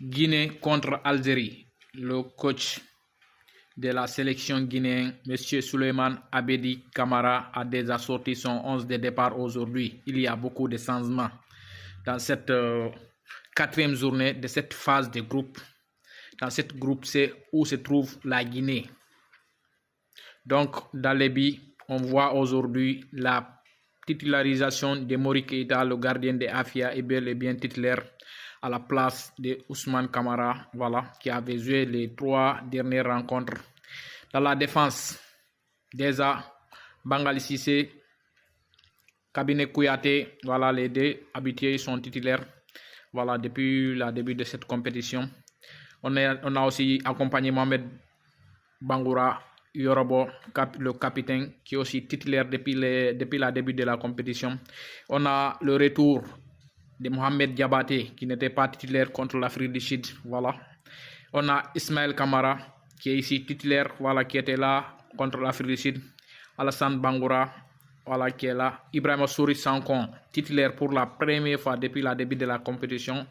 Guinée contre Algérie. Le coach de la sélection guinéenne, M. Souleymane Abedi Camara, a déjà sorti son 11 de départ aujourd'hui. Il y a beaucoup de changements dans cette quatrième journée de cette phase de groupe. Dans cette groupe C où se trouve la Guinée. Donc, dans les buts, on voit aujourd'hui la titularisation de Mori Keita, le gardien de Afia, est bel et bien titulaire à la place de Ousmane Camara, voilà, qui avait joué les 3 dernières rencontres. Dans la défense, déjà, Bangali Cissé, Kabinet Kouyaté, voilà, les 2 habitués sont titulaires, voilà, depuis le début de cette compétition. On a aussi accompagné Mohamed Bangoura Yorobo, le capitaine, qui est aussi titulaire depuis le début de la compétition. On a le retour de Mohamed Diabaté, qui n'était pas titulaire contre l'Afrique du Sud. Voilà. On a Ismaël Kamara, qui est ici titulaire, voilà, qui était là contre l'Afrique du Sud. Alassane Bangoura, voilà, qui est là. Ibrahima Souri Sankon, titulaire pour la première fois depuis le début de la compétition.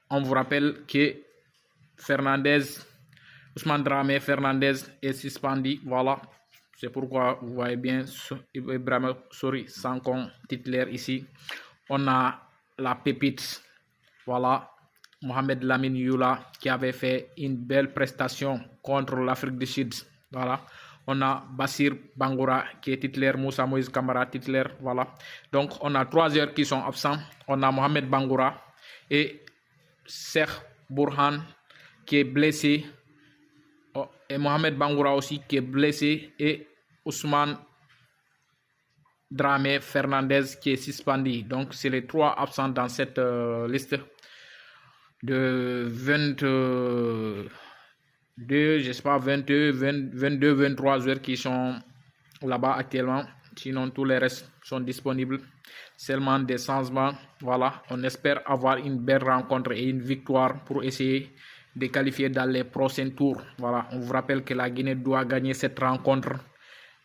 On vous rappelle que Ousmane Dramé Fernandez est suspendu, voilà, c'est pourquoi vous voyez bien Ibrahima Souri Sankon titulaire ici. On a la pépite, voilà, Mohamed Lamine Youla, qui avait fait une belle prestation contre l'Afrique du Sud, voilà. On a Bassir Bangoura qui est titulaire, Moussa Moïse Kamara titulaire, voilà. Donc on a 3 joueurs qui sont absents. On a Mohamed Bangoura et Cheikh Bourhan qui est blessé, et Mohamed Bangoura aussi qui est blessé, et Ousmane Dramé Fernandez qui est suspendu. Donc c'est les 3 absents dans cette liste de 22, je sais pas, 22, 22, 23 joueurs qui sont là-bas actuellement. Sinon tous les restes sont disponibles. Seulement des changements. Voilà, on espère avoir une belle rencontre et une victoire pour essayer de qualifier dans les prochains tours. Voilà, on vous rappelle que la Guinée doit gagner cette rencontre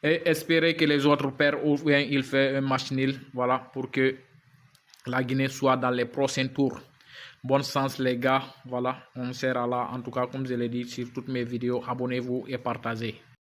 et espérer que les autres perdent ou bien il fait un match nul, voilà, pour que la Guinée soit dans les prochains tours. Bonne chance les gars, voilà, on sera là en tout cas comme je l'ai dit sur toutes mes vidéos. Abonnez-vous et partagez.